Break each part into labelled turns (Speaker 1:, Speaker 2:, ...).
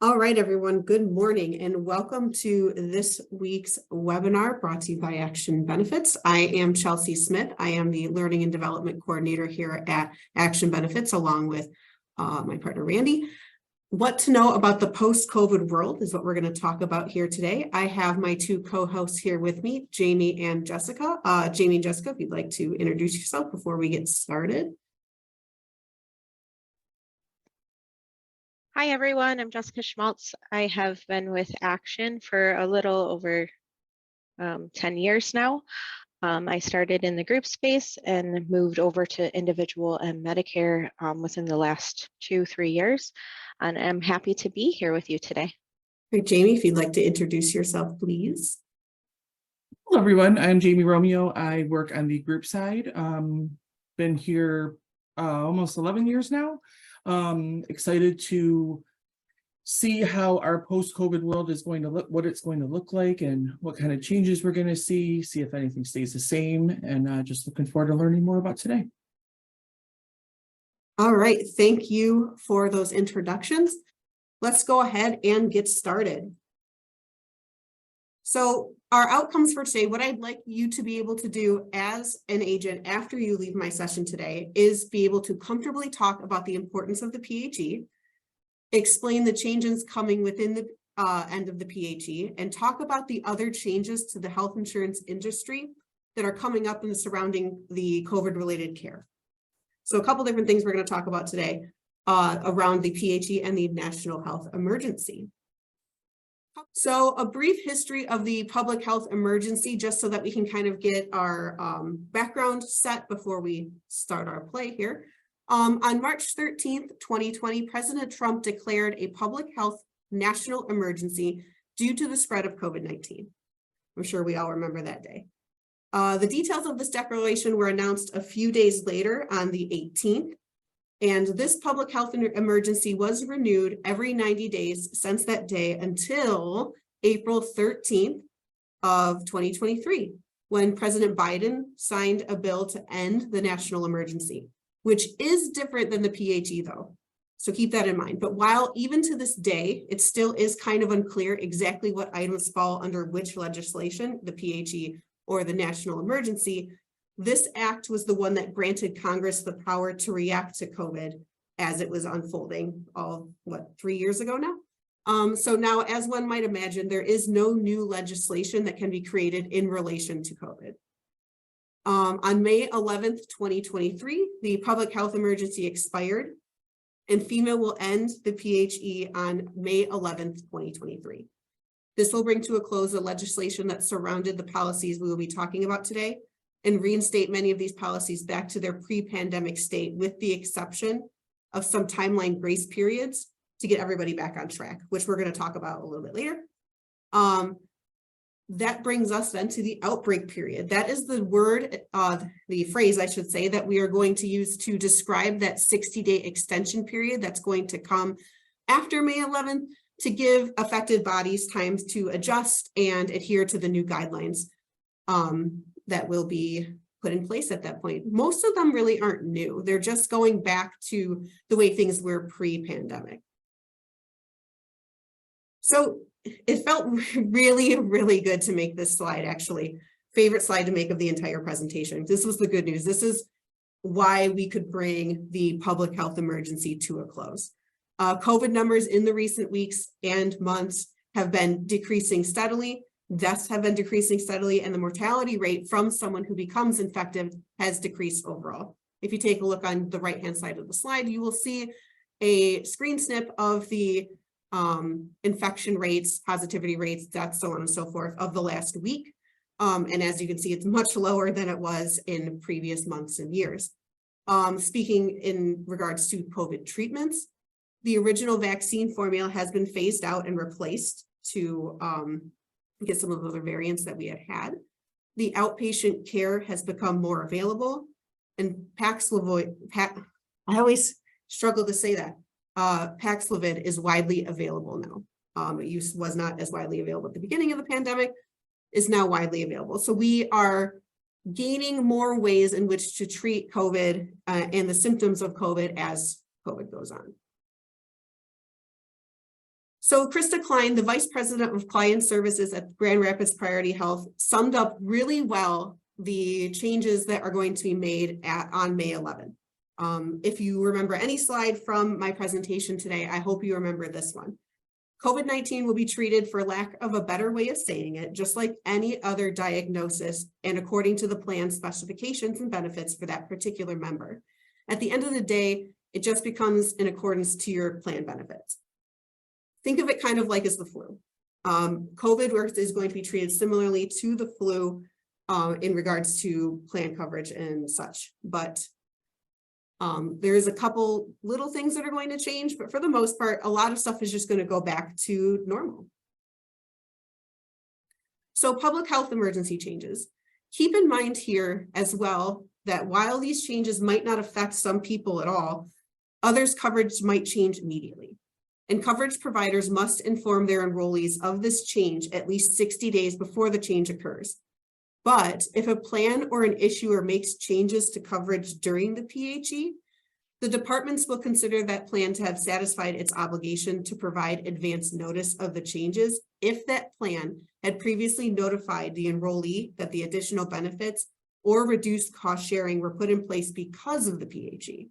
Speaker 1: All right, everyone, good morning and welcome to this week's webinar brought to you by Action Benefits. I am Chelsea Smith. I am the Learning and Development Coordinator here at Action Benefits, along with my partner, Randy. What to know about the post-COVID world is what we're going to talk about here today. I have my two co-hosts here with me, Jamie and Jessica. Jamie and Jessica, if you'd like to introduce yourself before we get started.
Speaker 2: Hi, everyone. I'm Jessica Schmaltz. I have been with Action for a little over 10 years now. I started in the group space and moved over to individual and Medicare within the last 2-3 years. And I'm happy to be here with you today.
Speaker 1: All right, Jamie, if you'd like to introduce yourself, please.
Speaker 3: Hello, everyone. I'm Jamie Romeo. I work on the group side. Been here almost 11 years now. Excited to see how our post-COVID world is going to look, what it's going to look like, and what kind of changes we're going to see if anything stays the same, and just looking forward to learning more about today.
Speaker 1: All right, thank you for those introductions. Let's go ahead and get started. So our outcomes for today, what I'd like you to be able to do as an agent after you leave my session today is be able to comfortably talk about the importance of the PHE, explain the changes coming within the end of the PHE, and talk about the other changes to the health insurance industry that are coming up and surrounding the COVID-related care. So a couple different things we're going to talk about today around the PHE and the national health emergency. So a brief history of the public health emergency, just so that we can kind of get our background set before we start our play here. On March 13th, 2020, President Trump declared a public health national emergency due to the spread of COVID-19. I'm sure we all remember that day. The details of this declaration were announced a few days later on the 18th. And this public health emergency was renewed every 90 days since that day until April 13th of 2023, when President Biden signed a bill to end the national emergency, which is different than the PHE though. So keep that in mind. But while even to this day, it still is kind of unclear exactly what items fall under which legislation, the PHE or the national emergency, this act was the one that granted Congress the power to react to COVID as it was unfolding 3 years ago now. So now, as one might imagine, there is no new legislation that can be created in relation to COVID. On May 11th, 2023, the public health emergency expired, and FEMA will end the PHE on May 11th, 2023. This will bring to a close the legislation that surrounded the policies we will be talking about today, and reinstate many of these policies back to their pre-pandemic state, with the exception of some timeline grace periods to get everybody back on track, which we're going to talk about a little bit later. That brings us then to the outbreak period. That is the word, the phrase, I should say, that we are going to use to describe that 60-day extension period that's going to come after May 11th to give affected bodies time to adjust and adhere to the new guidelines that will be put in place at that point. Most of them really aren't new. They're just going back to the way things were pre-pandemic. So it felt really, really good to make this slide, actually. Favorite slide to make of the entire presentation. This was the good news. This is why we could bring the public health emergency to a close. COVID numbers in the recent weeks and months have been decreasing steadily. Deaths have been decreasing steadily, and the mortality rate from someone who becomes infected has decreased overall. If you take a look on the right-hand side of the slide, you will see a screen snip of the infection rates, positivity rates, deaths, so on and so forth of the last week. And as you can see, it's much lower than it was in previous months and years. Speaking in regards to COVID treatments, the original vaccine formula has been phased out and replaced to get some of the other variants that we had. The outpatient care has become more available, and Paxlovid, I always struggle to say that, Paxlovid is widely available now. It was not as widely available at the beginning of the pandemic, is now widely available. So we are gaining more ways in which to treat COVID and the symptoms of COVID as COVID goes on. So Krista Klein, the Vice President of Client Services at Grand Rapids Priority Health, summed up really well the changes that are going to be made on May 11th. If you remember any slide from my presentation today, I hope you remember this one. COVID-19 will be treated, for lack of a better way of saying it, just like any other diagnosis and according to the plan specifications and benefits for that particular member. At the end of the day, it just becomes in accordance to your plan benefits. Think of it kind of like as the flu. COVID is going to be treated similarly to the flu in regards to plan coverage and such, but there's a couple little things that are going to change, but for the most part, a lot of stuff is just going to go back to normal. So public health emergency changes. Keep in mind here as well that while these changes might not affect some people at all, others' coverage might change immediately. And coverage providers must inform their enrollees of this change at least 60 days before the change occurs. But if a plan or an issuer makes changes to coverage during the PHE, the departments will consider that plan to have satisfied its obligation to provide advance notice of the changes if that plan had previously notified the enrollee that the additional benefits or reduced cost sharing were put in place because of the PHE.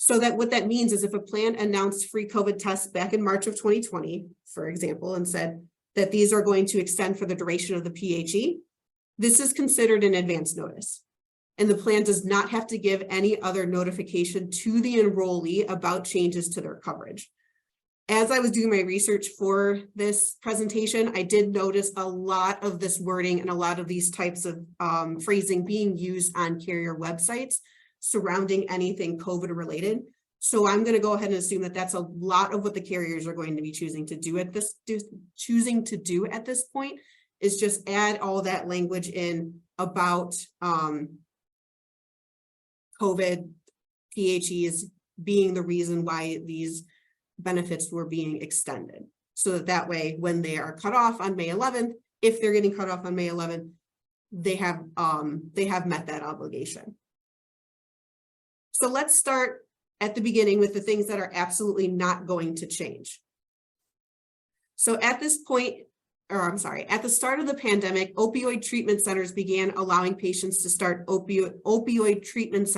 Speaker 1: So that what that means is if a plan announced free COVID tests back in March of 2020, for example, and said that these are going to extend for the duration of the PHE, this is considered an advance notice. And the plan does not have to give any other notification to the enrollee about changes to their coverage. As I was doing my research for this presentation, I did notice a lot of this wording and a lot of these types of phrasing being used on carrier websites surrounding anything COVID related. So I'm going to go ahead and assume that that's a lot of what the carriers are going to be choosing to do at this point, is just add all that language in about COVID PHEs being the reason why these benefits were being extended. So that way, when they are cut off on May 11th, if they're getting cut off on May 11th, they have met that obligation. So let's start at the beginning with the things that are absolutely not going to change. So at this point, at the start of the pandemic, opioid treatment centers began allowing patients to start opioid treatment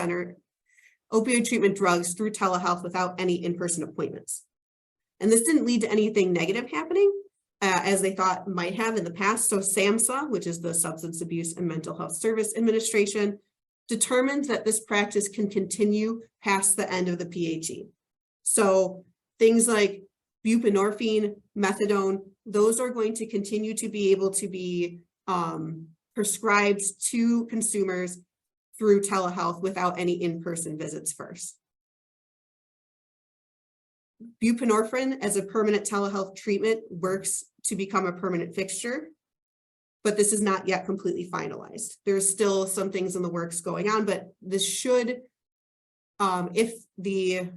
Speaker 1: drugs through telehealth without any in-person appointments. And this didn't lead to anything negative happening, as they thought might have in the past. So SAMHSA, which is the Substance Abuse and Mental Health Service Administration, determined that this practice can continue past the end of the PHE. So things like buprenorphine, methadone, those are going to continue to be able to be prescribed to consumers through telehealth without any in-person visits first. Buprenorphine as a permanent telehealth treatment works to become a permanent fixture, but this is not yet completely finalized. There's still some things in the works going on, but this should, if the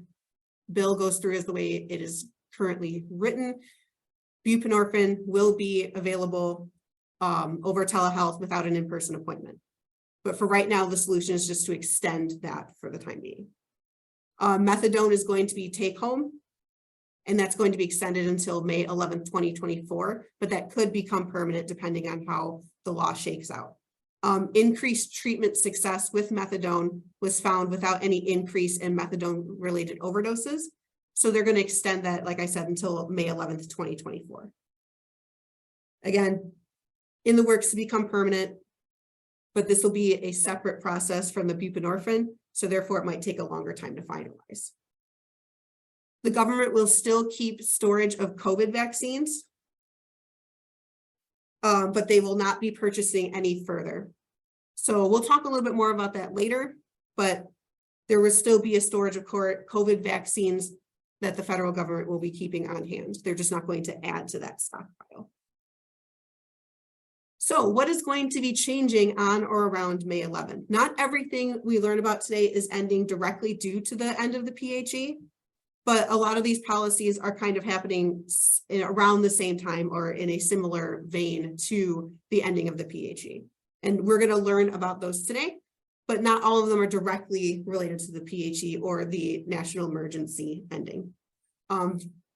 Speaker 1: bill goes through as the way it is currently written, buprenorphine will be available over telehealth without an in-person appointment. But for right now, the solution is just to extend that for the time being. Methadone is going to be take home, and that's going to be extended until May 11th, 2024, but that could become permanent depending on how the law shakes out. Increased treatment success with methadone was found without any increase in methadone-related overdoses. So they're going to extend that, like I said, until May 11th, 2024. Again, in the works to become permanent, but this will be a separate process from the buprenorphine, so therefore it might take a longer time to finalize. The government will still keep storage of COVID vaccines, but they will not be purchasing any further. So we'll talk a little bit more about that later, but there will still be a storage of COVID vaccines that the federal government will be keeping on hand. They're just not going to add to that stockpile. So what is going to be changing on or around May 11th? Not everything we learn about today is ending directly due to the end of the PHE, but a lot of these policies are kind of happening around the same time or in a similar vein to the ending of the PHE. And we're going to learn about those today, but not all of them are directly related to the PHE or the national emergency ending.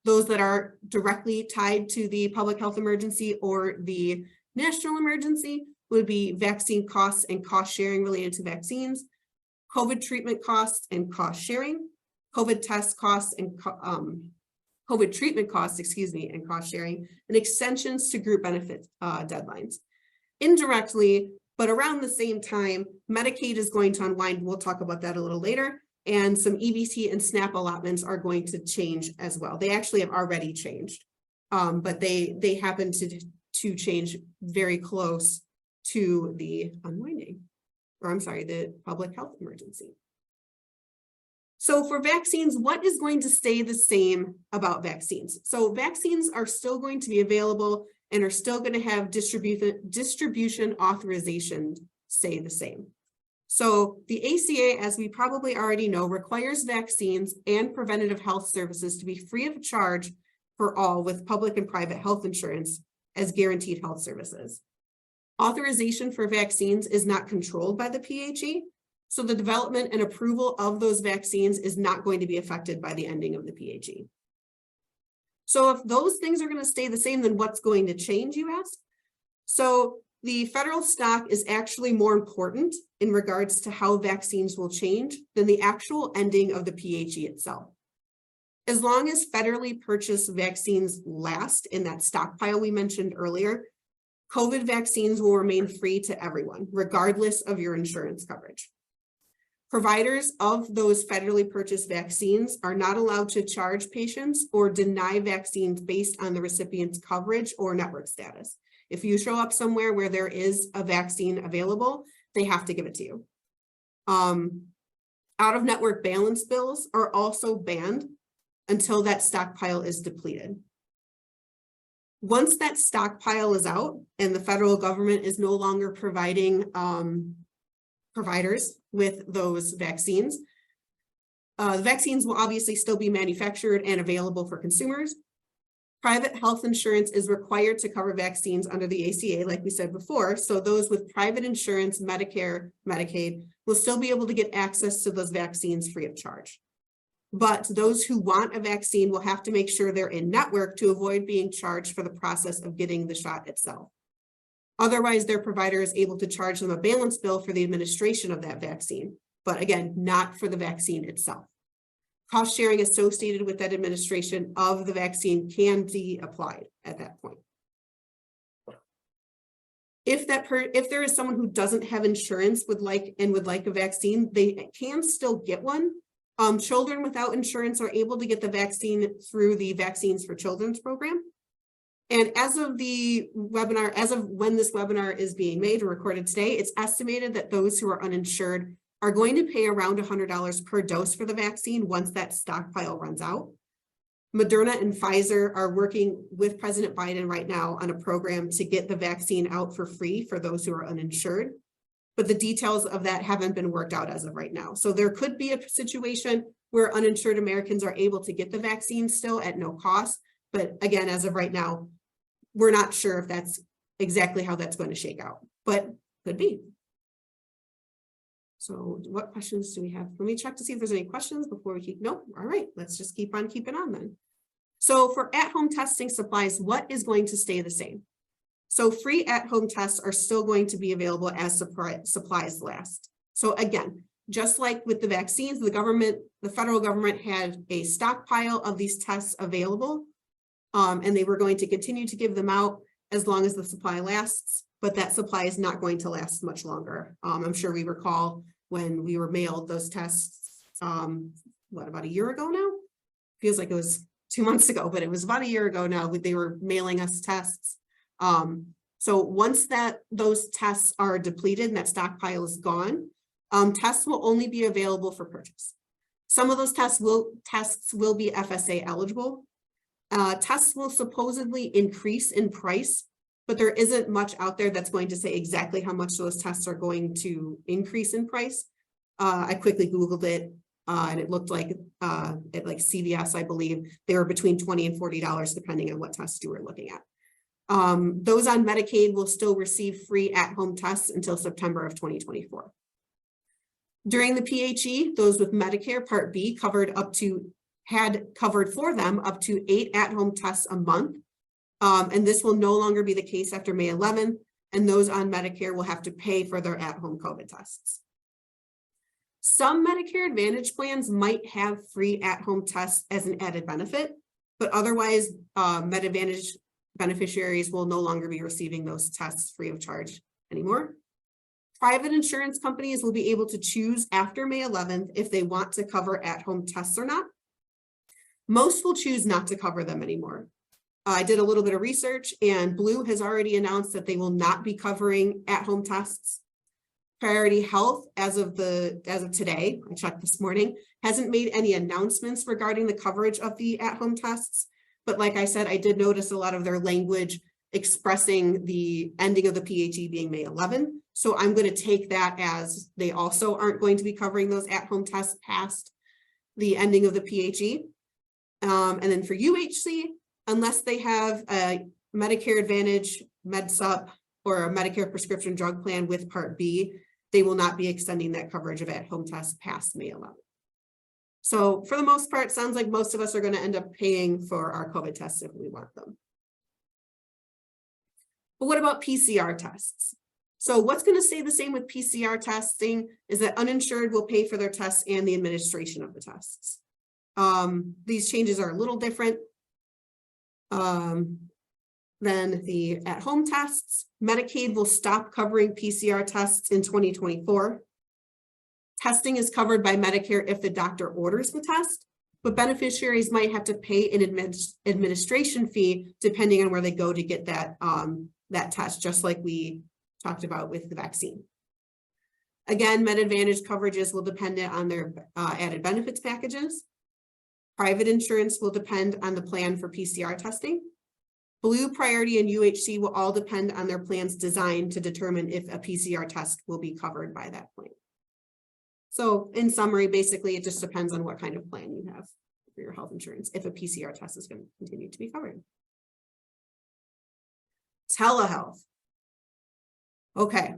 Speaker 1: Those that are directly tied to the public health emergency or the national emergency would be vaccine costs and cost sharing related to vaccines, COVID treatment costs and cost sharing, COVID test costs and COVID treatment costs, and cost sharing, and extensions to group benefit deadlines. Indirectly, but around the same time, Medicaid is going to unwind. We'll talk about that a little later. And some EBT and SNAP allotments are going to change as well. They actually have already changed, but they happen to change very close to the unwinding, or I'm sorry, the public health emergency. So for vaccines, what is going to stay the same about vaccines? So vaccines are still going to be available and are still going to have distribution authorization stay the same. So the ACA, as we probably already know, requires vaccines and preventative health services to be free of charge for all with public and private health insurance as guaranteed health services. Authorization for vaccines is not controlled by the PHE, so the development and approval of those vaccines is not going to be affected by the ending of the PHE. So if those things are going to stay the same, then what's going to change, you ask? So the federal stock is actually more important in regards to how vaccines will change than the actual ending of the PHE itself. As long as federally purchased vaccines last in that stockpile we mentioned earlier, COVID vaccines will remain free to everyone, regardless of your insurance coverage. Providers of those federally purchased vaccines are not allowed to charge patients or deny vaccines based on the recipient's coverage or network status. If you show up somewhere where there is a vaccine available, they have to give it to you. Out-of-network balance bills are also banned until that stockpile is depleted. Once that stockpile is out and the federal government is no longer providing providers with those vaccines, the vaccines will obviously still be manufactured and available for consumers. Private health insurance is required to cover vaccines under the ACA, like we said before. So those with private insurance, Medicare, Medicaid, will still be able to get access to those vaccines free of charge. But those who want a vaccine will have to make sure they're in network to avoid being charged for the process of getting the shot itself. Otherwise, their provider is able to charge them a balance bill for the administration of that vaccine, but again, not for the vaccine itself. Cost sharing associated with that administration of the vaccine can be applied at that point. If there is someone who doesn't have insurance would like a vaccine, they can still get one. Children without insurance are able to get the vaccine through the Vaccines for Children's program. And as of the webinar, as of when this webinar is being made or recorded today, it's estimated that those who are uninsured are going to pay around $100 per dose for the vaccine once that stockpile runs out. Moderna and Pfizer are working with President Biden right now on a program to get the vaccine out for free for those who are uninsured, but the details of that haven't been worked out as of right now. So there could be a situation where uninsured Americans are able to get the vaccine still at no cost. But again, as of right now, we're not sure if that's exactly how that's going to shake out, but could be. So what questions do we have? Let me check to see if there's any questions before we keep. Nope. All right, let's just keep on keeping on then. So for at-home testing supplies, what is going to stay the same? So free at-home tests are still going to be available as supplies last. So again, just like with the vaccines, the federal government had a stockpile of these tests available, and they were going to continue to give them out as long as the supply lasts. But that supply is not going to last much longer. I'm sure we recall when we were mailed those tests, about a year ago now? Feels like it was 2 months ago, but it was about a year ago now. They were mailing us tests. So once those tests are depleted and that stockpile is gone, tests will only be available for purchase. Some of those tests will be FSA eligible. Tests will supposedly increase in price, but there isn't much out there that's going to say exactly how much those tests are going to increase in price. I quickly Googled it, and it looked like at like CVS, I believe, they were between $20 and $40, depending on what test you were looking at. Those on Medicaid will still receive free at-home tests until September of 2024. During the PHE, those with Medicare Part B covered up to had covered for them up to 8 at-home tests a month. And this will no longer be the case after May 11th, and those on Medicare will have to pay for their at-home COVID tests. Some Medicare Advantage plans might have free at-home tests as an added benefit, but otherwise Med Advantage beneficiaries will no longer be receiving those tests free of charge anymore. Private insurance companies will be able to choose after May 11th if they want to cover at-home tests or not. Most will choose not to cover them anymore. I did a little bit of research, and Blue has already announced that they will not be covering at-home tests. Priority Health, as of today, I checked this morning, hasn't made any announcements regarding the coverage of the at-home tests. But like I said, I did notice a lot of their language expressing the ending of the PHE being May 11. So I'm going to take that as they also aren't going to be covering those at-home tests past the ending of the PHE. And then for UHC, unless they have a Medicare Advantage, MedSup, or a Medicare prescription drug plan with Part B, they will not be extending that coverage of at-home tests past May 11th. So for the most part, it sounds like most of us are going to end up paying for our COVID tests if we want them. But what about PCR tests? So what's going to stay the same with PCR testing is that uninsured will pay for their tests and the administration of the tests. These changes are a little different than the at-home tests. Medicaid will stop covering PCR tests in 2024. Testing is covered by Medicare if the doctor orders the test, but beneficiaries might have to pay an administration fee depending on where they go to get that, that test, just like we talked about with the vaccine. Again, Med Advantage coverages will depend on their added benefits packages. Private insurance will depend on the plan for PCR testing. Blue, Priority, and UHC will all depend on their plan's design to determine if a PCR test will be covered by that plan. So in summary, basically, it just depends on what kind of plan you have for your health insurance, if a PCR test is going to continue to be covered. Telehealth. Okay,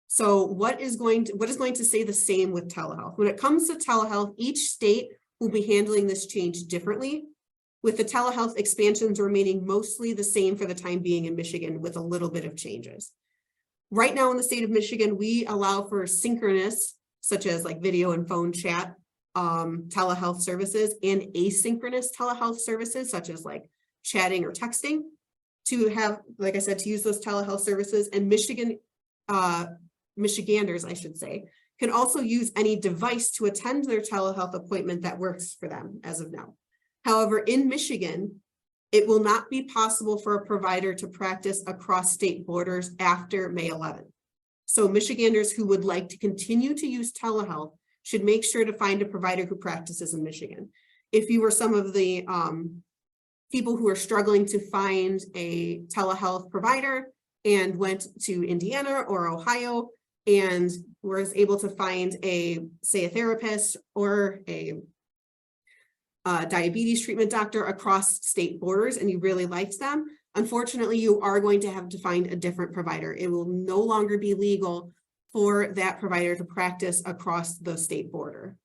Speaker 1: so what is going to stay the same with telehealth? When it comes to telehealth, each state will be handling this change differently, with the telehealth expansions remaining mostly the same for the time being in Michigan with a little bit of changes. Right now in the state of Michigan, we allow for synchronous, such as like video and phone chat, telehealth services, and asynchronous telehealth services, such as like chatting or texting, to have, like I said, to use those telehealth services. And Michiganders, I should say, can also use any device to attend their telehealth appointment that works for them as of now. However, in Michigan, it will not be possible for a provider to practice across state borders after May 11th. So Michiganders who would like to continue to use telehealth should make sure to find a provider who practices in Michigan. If you were some of the people who are struggling to find a telehealth provider and went to Indiana or Ohio and was able to find say a therapist or a diabetes treatment doctor across state borders and you really liked them, unfortunately, you are going to have to find a different provider. It will no longer be legal for that provider to practice across the state border.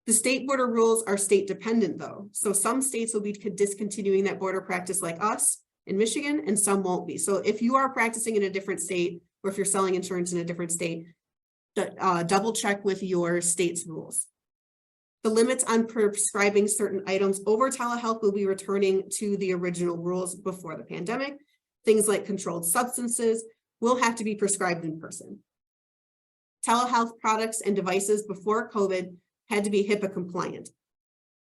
Speaker 1: The state border rules are state dependent though. So some states will be discontinuing that border practice like us in Michigan, and some won't be. So if you are practicing in a different state, or if you're selling insurance in a different state, double check with your state's rules. The limits on prescribing certain items over telehealth will be returning to the original rules before the pandemic. Things like controlled substances will have to be prescribed in person. Telehealth products and devices before COVID had to be HIPAA compliant.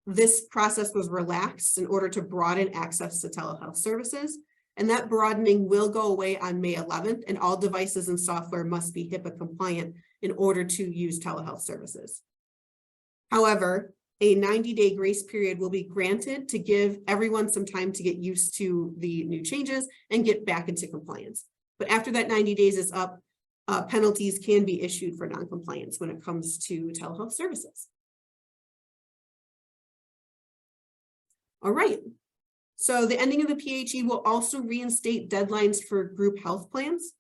Speaker 1: This process was relaxed in order to broaden access to telehealth services, and that broadening will go away on May 11th, and all devices and software must be HIPAA compliant in order to use telehealth services. However, a 90-day grace period will be granted to give everyone some time to get used to the new changes and get back into compliance. But after that 90 days is up, penalties can be issued for non-compliance when it comes to telehealth services. All right, so the ending of the PHE will also reinstate deadlines for group health plans.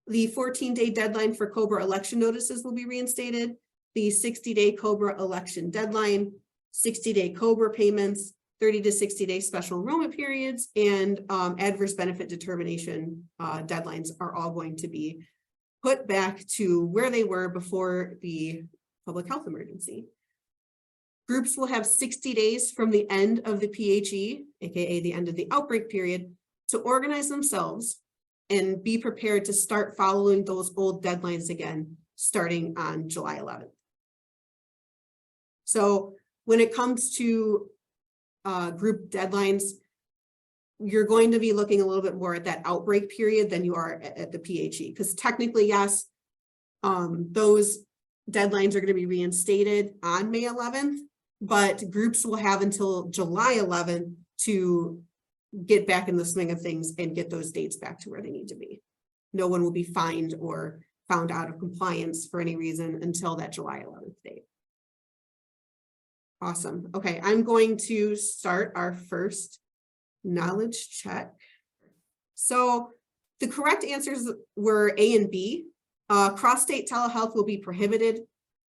Speaker 1: The 14-day deadline for COBRA election notices will be reinstated. The 60-day COBRA election deadline 60-day COBRA payments, 30 to 60-day special enrollment periods, and adverse benefit determination deadlines are all going to be put back to where they were before the public health emergency. Groups will have 60 days from the end of the PHE, aka the end of the outbreak period, to organize themselves and be prepared to start following those old deadlines again, starting on July 11th. So when it comes to group deadlines, you're going to be looking a little bit more at that outbreak period than you are at the PHE, because technically, yes, those deadlines are going to be reinstated on May 11th, but groups will have until July 11th to get back in the swing of things and get those dates back to where they need to be. No one will be fined or found out of compliance for any reason until that July 11th date. Awesome. Okay, I'm going to start our first knowledge check. So the correct answers were A and B. Cross-state telehealth will be prohibited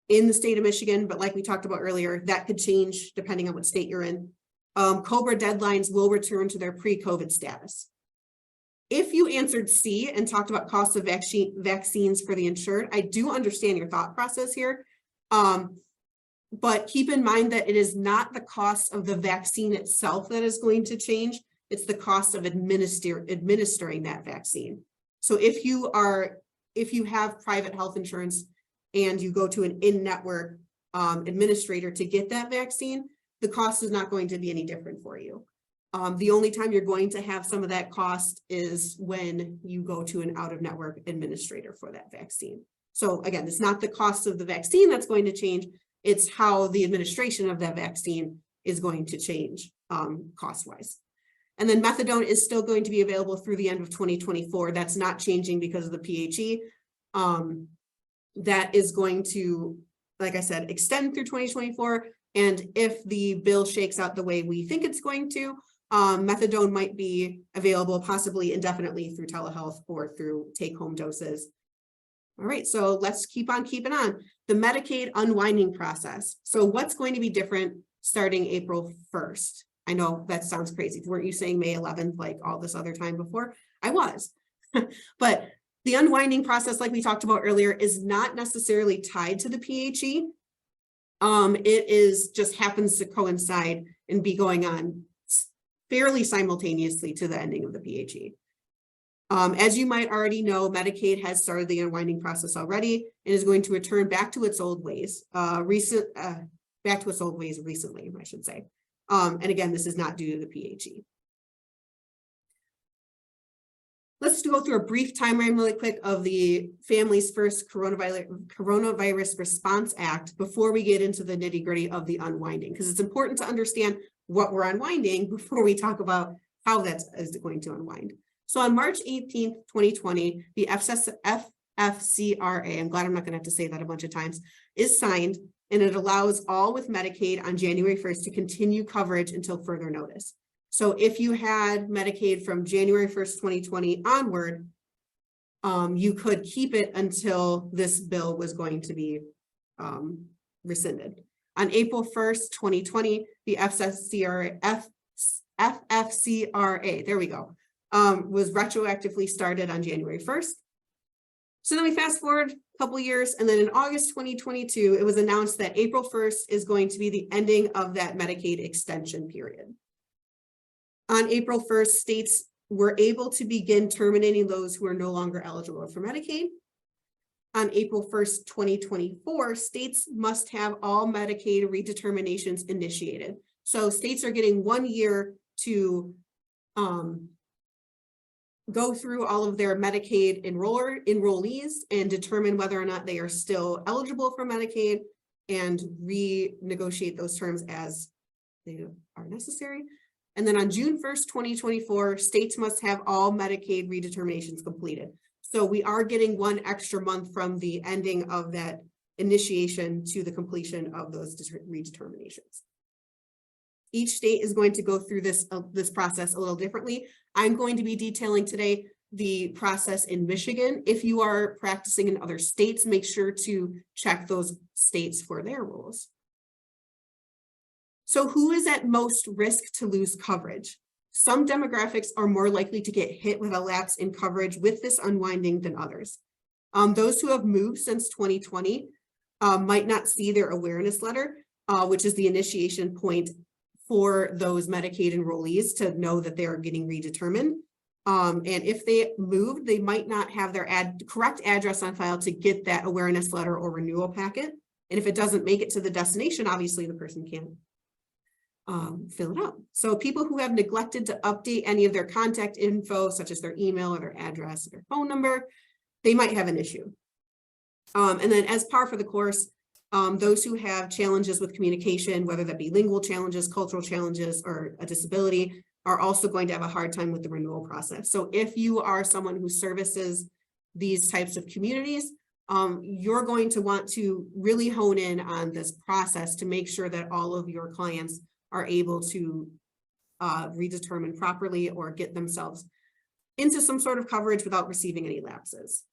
Speaker 1: in the state of Michigan, but like we talked about earlier, that could change depending on what state you're in. COBRA deadlines will return to their pre-COVID status. If you answered C and talked about costs of vaccines for the insured, I do understand your thought process here. But keep in mind that it is not the cost of the vaccine itself that is going to change. It's the cost of administering that vaccine. So if you have private health insurance and you go to an in-network administrator to get that vaccine, the cost is not going to be any different for you. The only time you're going to have some of that cost is when you go to an out-of-network administrator for that vaccine. So again, it's not the cost of the vaccine that's going to change. It's how the administration of that vaccine is going to change cost-wise. And then methadone is still going to be available through the end of 2024. That's not changing because of the PHE. That is going to, like I said, extend through 2024. And if the bill shakes out the way we think it's going to, methadone might be available possibly indefinitely through telehealth or through take-home doses. All right, so let's keep on keeping on. The Medicaid unwinding process. So what's going to be different starting April 1st? I know that sounds crazy. Weren't you saying May 11th like all this other time before? I was. But the unwinding process, like we talked about earlier, is not necessarily tied to the PHE. It is just happens to coincide and be going on fairly simultaneously to the ending of the PHE. As you might already know, Medicaid has started the unwinding process already and is going to return back to its old ways, recently, I should say. And again, this is not due to the PHE. Let's go through a brief timeline really quick of the Families First Coronavirus Response Act before we get into the nitty-gritty of the unwinding, because it's important to understand what we're unwinding before we talk about how that is going to unwind. So on March 18th, 2020, the FFCRA, I'm glad I'm not going to have to say that a bunch of times, is signed, and it allows all with Medicaid on January 1st to continue coverage until further notice. So if you had Medicaid from January 1st, 2020 onward, you could keep it until this bill was going to be rescinded. On April 1st, 2020, the FFCRA, there we go, was retroactively started on January 1st. So then we fast forward a couple years, and then in August 2022, it was announced that April 1st is going to be the ending of that Medicaid extension period. On April 1st, states were able to begin terminating those who are no longer eligible for Medicaid. On April 1st, 2024, states must have all Medicaid redeterminations initiated. So states are getting 1 year to go through all of their Medicaid enrollees and determine whether or not they are still eligible for Medicaid and renegotiate those terms as they are necessary. And then on June 1st, 2024, states must have all Medicaid redeterminations completed. So we are getting 1 extra month from the ending of that initiation to the completion of those redeterminations. Each state is going to go through this process a little differently. I'm going to be detailing today the process in Michigan. If you are practicing in other states, make sure to check those states for their rules. So who is at most risk to lose coverage? Some demographics are more likely to get hit with a lapse in coverage with this unwinding than others. Those who have moved since 2020 might not see their awareness letter, which is the initiation point for those Medicaid enrollees to know that they are getting redetermined. And if they moved, they might not have their correct address on file to get that awareness letter or renewal packet. And if it doesn't make it to the destination, obviously the person can't fill it out. So people who have neglected to update any of their contact info, such as their email or their address or their phone number, they might have an issue. And then as par for the course, those who have challenges with communication, whether that be lingual challenges, cultural challenges, or a disability, are also going to have a hard time with the renewal process. So if you are someone who services these types of communities, you're going to want to really hone in on this process to make sure that all of your clients are able to redetermine properly or get themselves into some sort of coverage without receiving any lapses.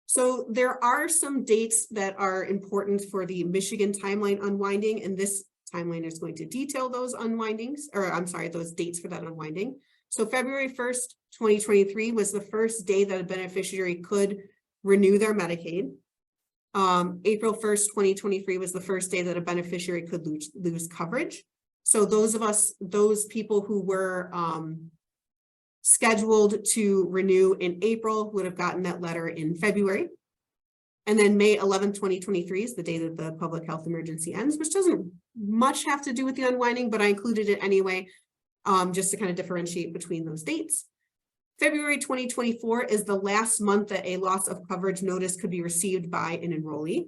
Speaker 1: So there are some dates that are important for the Michigan timeline unwinding, and this timeline is going to detail those unwindings, or I'm sorry, those dates for that unwinding. So February 1st, 2023 was the first day that a beneficiary could renew their Medicaid. April 1st, 2023 was the first day that a beneficiary could lose coverage. So those people who were scheduled to renew in April would have gotten that letter in February. And then May 11, 2023 is the day that the public health emergency ends, which doesn't much have to do with the unwinding, but I included it anyway, just to kind of differentiate between those dates. February 2024 is the last month that a loss of coverage notice could be received by an enrollee.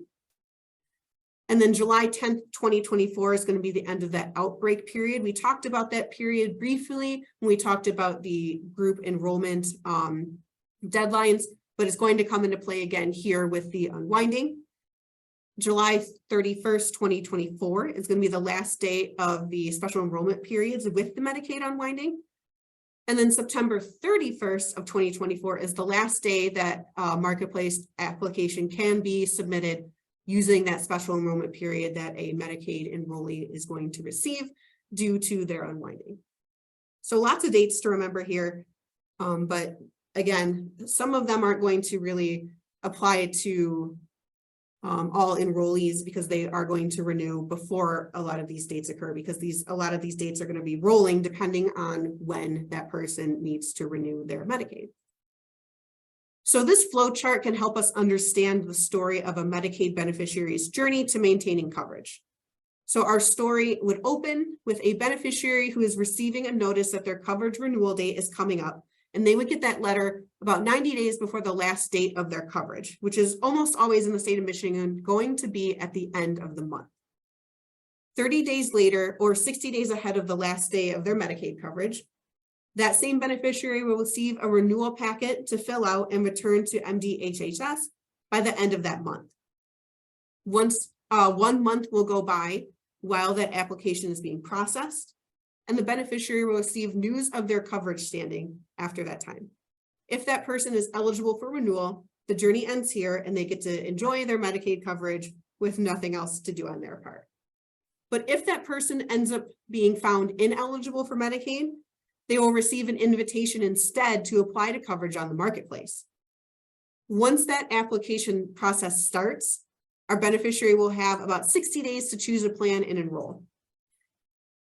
Speaker 1: And then July 10th, 2024 is going to be the end of that outbreak period. We talked about that period briefly when we talked about the group enrollment deadlines, but it's going to come into play again here with the unwinding. July 31st, 2024 is going to be the last day of the special enrollment periods with the Medicaid unwinding. And then September 31st of 2024 is the last day that marketplace application can be submitted using that special enrollment period that a Medicaid enrollee is going to receive due to their unwinding. So lots of dates to remember here, but again, some of them aren't going to really apply to all enrollees because they are going to renew before a lot of these dates occur, because a lot of these dates are going to be rolling depending on when that person needs to renew their Medicaid. So this flow chart can help us understand the story of a Medicaid beneficiary's journey to maintaining coverage. So our story would open with a beneficiary who is receiving a notice that their coverage renewal date is coming up, and they would get that letter about 90 days before the last date of their coverage, which is almost always in the state of Michigan going to be at the end of the month. 30 days later, or 60 days ahead of the last day of their Medicaid coverage, that same beneficiary will receive a renewal packet to fill out and return to MDHHS by the end of that month. Once 1 month will go by while that application is being processed, and the beneficiary will receive news of their coverage standing after that time. If that person is eligible for renewal, the journey ends here and they get to enjoy their Medicaid coverage with nothing else to do on their part. But if that person ends up being found ineligible for Medicaid, they will receive an invitation instead to apply to coverage on the marketplace. Once that application process starts, our beneficiary will have about 60 days to choose a plan and enroll.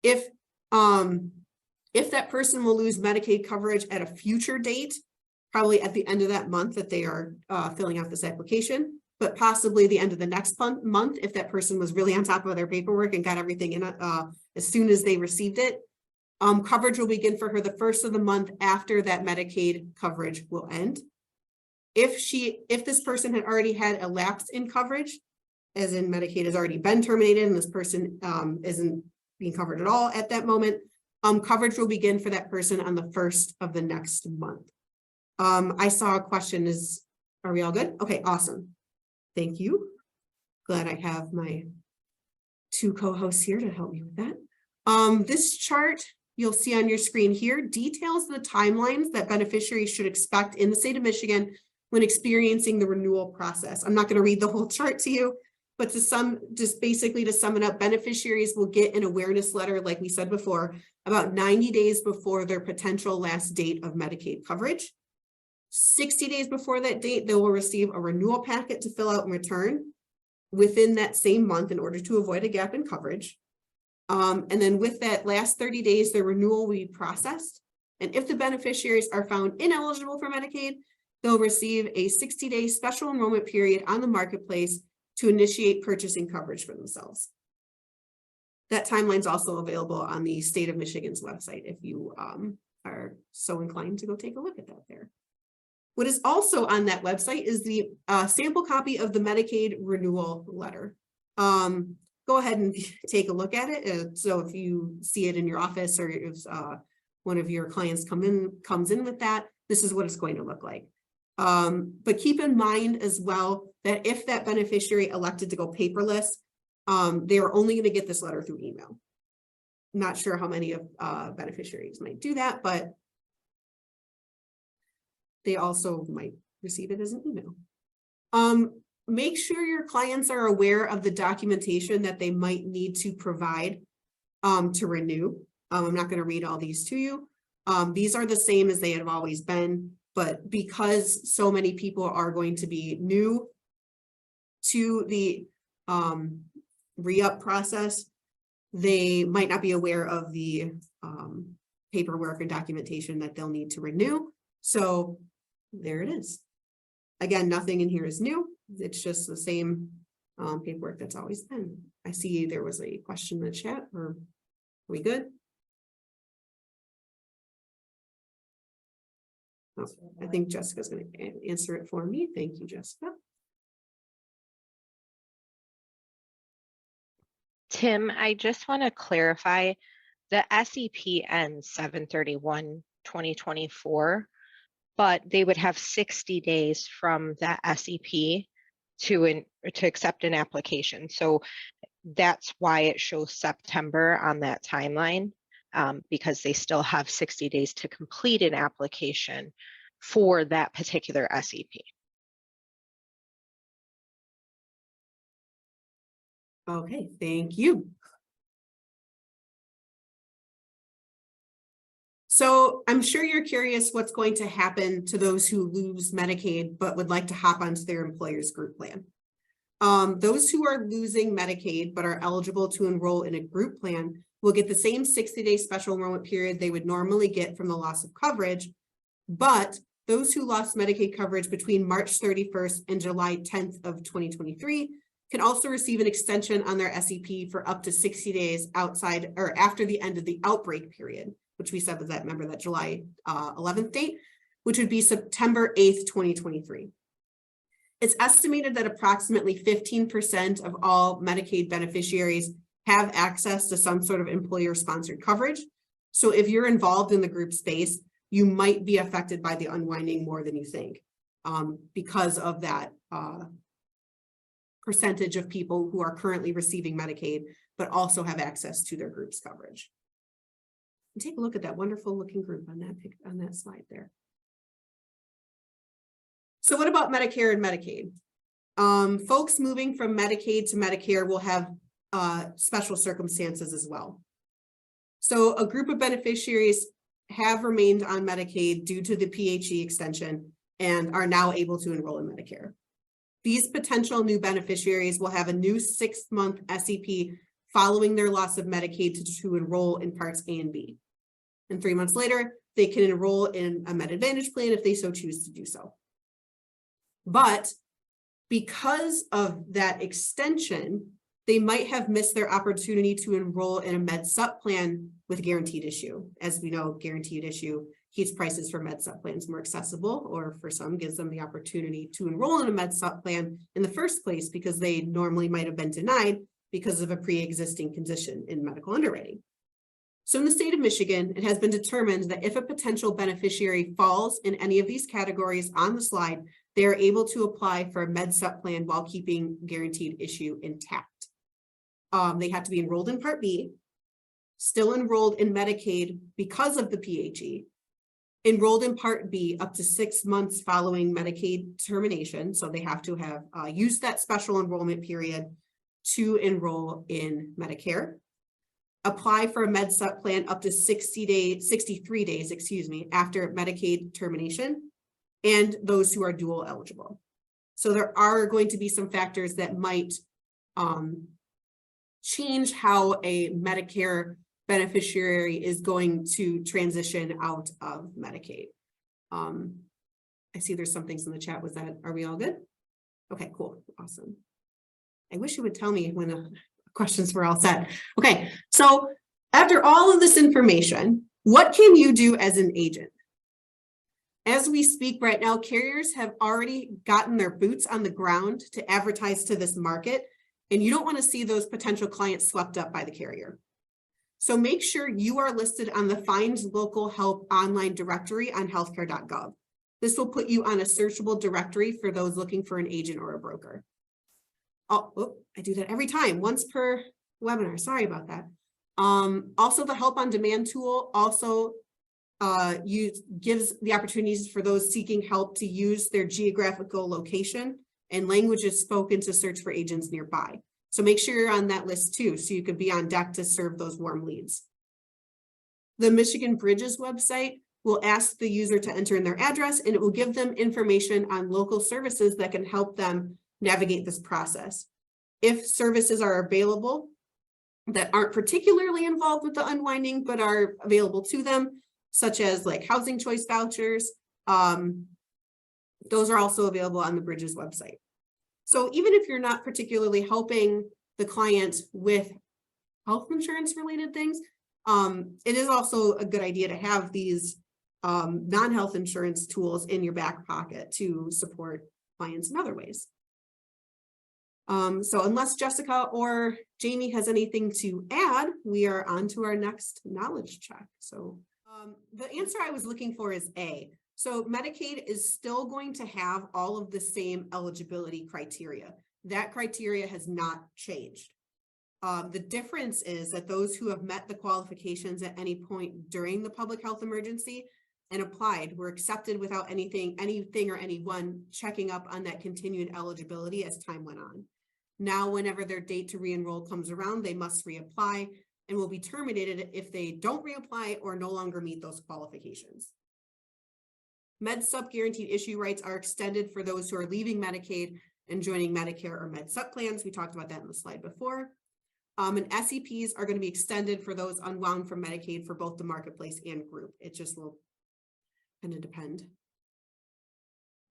Speaker 1: If that person will lose Medicaid coverage at a future date, probably at the end of that month that they are filling out this application, but possibly the end of the next month if that person was really on top of their paperwork and got everything in as soon as they received it. Coverage will begin for her the first of the month after that Medicaid coverage will end. If this person had already had a lapse in coverage, as in Medicaid has already been terminated and this person isn't being covered at all at that moment, coverage will begin for that person on the first of the next month. I saw a question, are we all good? Okay, awesome. Thank you. Glad I have my two co-hosts here to help me with that. This chart you'll see on your screen here details the timelines that beneficiaries should expect in the state of Michigan when experiencing the renewal process. I'm not going to read the whole chart to you, But just basically to sum it up, beneficiaries will get an awareness letter, like we said before, about 90 days before their potential last date of Medicaid coverage. 60 days before that date, they will receive a renewal packet to fill out and return within that same month in order to avoid a gap in coverage. And then with that last 30 days, their renewal will be processed. And if the beneficiaries are found ineligible for Medicaid, they'll receive a 60-day special enrollment period on the marketplace to initiate purchasing coverage for themselves. That timeline is also available on the state of Michigan's website if you are so inclined to go take a look at that there. What is also on that website is the sample copy of the Medicaid renewal letter. Go ahead and take a look at it. So if you see it in your office or if one of your clients comes in with that, this is what it's going to look like. But keep in mind as well that if that beneficiary elected to go paperless, they are only going to get this letter through email. Not sure how many of beneficiaries might do that, but they also might receive it as an email. Make sure your clients are aware of the documentation that they might need to provide to renew. I'm not going to read all these to you. These are the same as they have always been, but because so many people are going to be new to the re-up process, they might not be aware of the paperwork and documentation that they'll need to renew. So there it is. Again, nothing in here is new. It's just the same paperwork that's always been. I see there was a question in the chat. Are we good? Oh, I think Jessica's going to answer it for me. Thank you, Jessica.
Speaker 2: Tim, I just want to clarify, the SEP ends 7/31/2024, but they would have 60 days from that SEP to accept an application. So that's why it shows September on that timeline, because they still have 60 days to complete an application for that particular SEP.
Speaker 1: Okay, thank you. So I'm sure you're curious what's going to happen to those who lose Medicaid but would like to hop onto their employer's group plan. Those who are losing Medicaid but are eligible to enroll in a group plan will get the same 60-day special enrollment period they would normally get from the loss of coverage, but those who lost Medicaid coverage between March 31st and July 10th of 2023 can also receive an extension on their SEP for up to 60 days outside or after the end of the outbreak period, which we said was that, remember, that July 11th date, which would be September 8th, 2023. It's estimated that approximately 15% of all Medicaid beneficiaries have access to some sort of employer-sponsored coverage. So if you're involved in the group space, you might be affected by the unwinding more than you think, because of that percentage of people who are currently receiving Medicaid, but also have access to their group's coverage. And take a look at that wonderful looking group on that slide there. So what about Medicare and Medicaid? Folks moving from Medicaid to Medicare will have special circumstances as well. So a group of beneficiaries have remained on Medicaid due to the PHE extension and are now able to enroll in Medicare. These potential new beneficiaries will have a new 6-month SEP following their loss of Medicaid to enroll in parts A and B. And 3 months later, they can enroll in a Med Advantage plan if they so choose to do so. But because of that extension, they might have missed their opportunity to enroll in a Med Sup plan with guaranteed issue. As we know, guaranteed issue keeps prices for Med Sup plans more accessible, or for some gives them the opportunity to enroll in a Med Sup plan in the first place because they normally might have been denied because of a pre-existing condition in medical underwriting. So in the state of Michigan, it has been determined that if a potential beneficiary falls in any of these categories on the slide, they are able to apply for a Med Sup plan while keeping guaranteed issue intact. They have to be enrolled in Part B, still enrolled in Medicaid because of the PHE, enrolled in Part B up to 6 months following Medicaid termination. So they have to have used that special enrollment period to enroll in Medicare. Apply for a Med-Sup plan up to 63 days, excuse me, after Medicaid termination, and those who are dual eligible. So there are going to be some factors that might change how a Medicare beneficiary is going to transition out of Medicaid. I see there's some things in the chat. Are we all good? Okay, cool, awesome. I wish you would tell me when the questions were all set. Okay, so after all of this information, what can you do as an agent? As we speak right now, carriers have already gotten their boots on the ground to advertise to this market, and you don't want to see those potential clients swept up by the carrier. So make sure you are listed on the Find Local Help online directory on healthcare.gov. This will put you on a searchable directory for those looking for an agent or a broker. Oh, I do that every time, once per webinar. Sorry about that. Also, the Help on Demand tool also gives the opportunities for those seeking help to use their geographical location and languages spoken to search for agents nearby. So make sure you're on that list too, so you could be on deck to serve those warm leads. The Michigan Bridges website will ask the user to enter in their address, and it will give them information on local services that can help them navigate this process. If services are available that aren't particularly involved with the unwinding, but are available to them, such as like housing choice vouchers, those are also available on the Bridges website. So even if you're not particularly helping the client with health insurance related things, it is also a good idea to have these non-health insurance tools in your back pocket to support clients in other ways. So unless Jessica or Jamie has anything to add, we are on to our next knowledge check. So the answer I was looking for is A. So Medicaid is still going to have all of the same eligibility criteria. That criteria has not changed. The difference is that those who have met the qualifications at any point during the public health emergency and applied were accepted without anything or anyone checking up on that continued eligibility as time went on. Now, whenever their date to re-enroll comes around, they must reapply and will be terminated if they don't reapply or no longer meet those qualifications. Med-Sup guaranteed issue rights are extended for those who are leaving Medicaid and joining Medicare or Med-Sup plans. We talked about that in the slide before. And SEPs are going to be extended for those unwound from Medicaid for both the marketplace and group. It just will kind of depend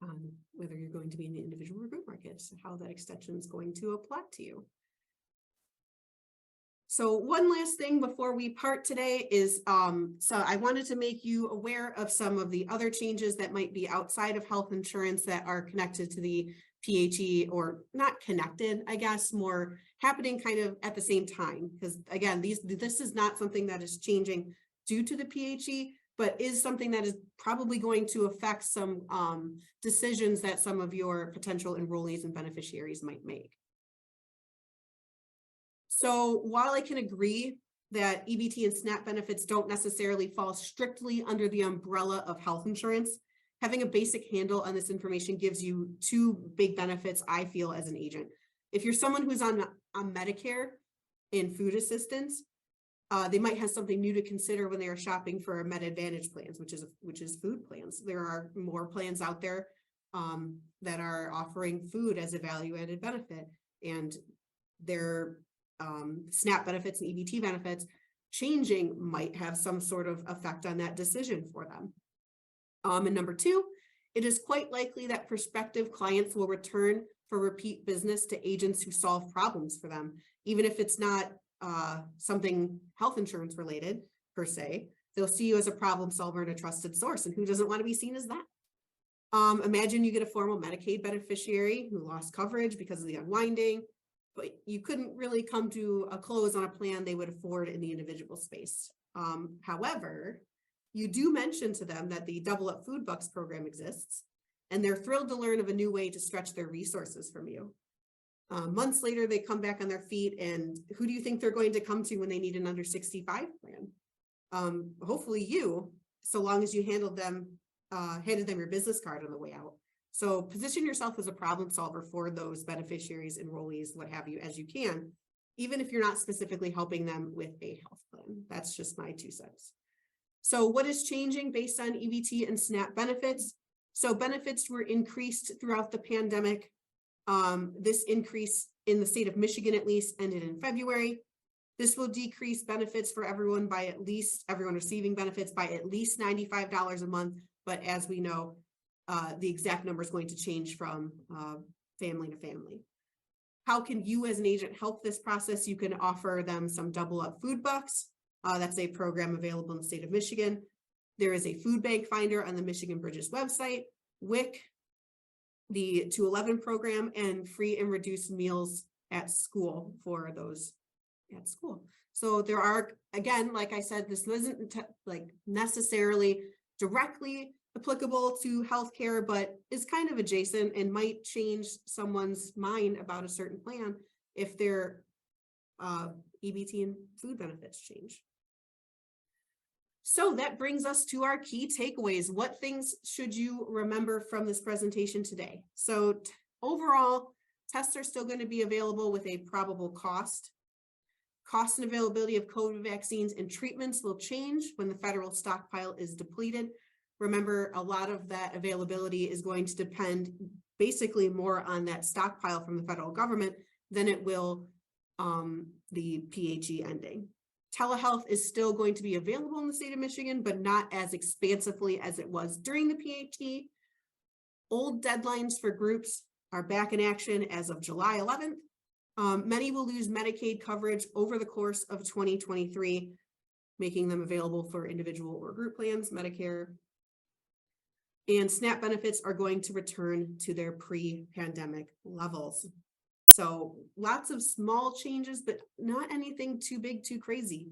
Speaker 1: on whether you're going to be in the individual or group markets, how that extension is going to apply to you. So one last thing before we part today is, so I wanted to make you aware of some of the other changes that might be outside of health insurance that are connected to the PHE, or not connected, I guess, more happening kind of at the same time. Because again, this is not something that is changing due to the PHE, but is something that is probably going to affect some decisions that some of your potential enrollees and beneficiaries might make. So while I can agree that EBT and SNAP benefits don't necessarily fall strictly under the umbrella of health insurance, having a basic handle on this information gives you two big benefits, I feel, as an agent. If you're someone who's on Medicare and food assistance, they might have something new to consider when they are shopping for Med Advantage plans, which is food plans. There are more plans out there that are offering food as a value-added benefit, and their SNAP benefits and EBT benefits changing might have some sort of effect on that decision for them. And number two, it is quite likely that prospective clients will return for repeat business to agents who solve problems for them, even if it's not something health insurance related per se. They'll see you as a problem solver and a trusted source, and who doesn't want to be seen as that? Imagine you get a formal Medicaid beneficiary who lost coverage because of the unwinding, but you couldn't really come to a close on a plan they would afford in the individual space. However, you do mention to them that the Double Up Food Bucks program exists, and they're thrilled to learn of a new way to stretch their resources from you. Months later, they come back on their feet, and who do you think they're going to come to when they need an under 65 plan? Hopefully you, so long as you handed them your business card on the way out. So position yourself as a problem solver for those beneficiaries, enrollees, what have you, as you can, even if you're not specifically helping them with a health plan. That's just my 2 cents. So what is changing based on EBT and SNAP benefits? So benefits were increased throughout the pandemic. This increase in the state of Michigan at least ended in February. This will decrease benefits for everyone receiving benefits by at least $95 a month. But as we know, the exact number is going to change from family to family. How can you as an agent help this process? You can offer them some double up food bucks. That's a program available in the state of Michigan. There is a food bank finder on the Michigan Bridges website, WIC, the 211 program, and free and reduced meals at school for those at school. So there are, again, like I said, this isn't necessarily directly applicable to healthcare, but is kind of adjacent and might change someone's mind about a certain plan if their EBT and food benefits change. So that brings us to our key takeaways. What things should you remember from this presentation today? So overall, tests are still going to be available with a probable cost. Cost and availability of COVID vaccines and treatments will change when the federal stockpile is depleted. Remember, a lot of that availability is going to depend basically more on that stockpile from the federal government than it will the PHE ending. Telehealth is still going to be available in the state of Michigan, but not as expansively as it was during the PHE. Old deadlines for groups are back in action as of July 11th. Many will lose Medicaid coverage over the course of 2023, making them available for individual or group plans, Medicare. And SNAP benefits are going to return to their pre-pandemic levels. So lots of small changes, but not anything too big, too crazy.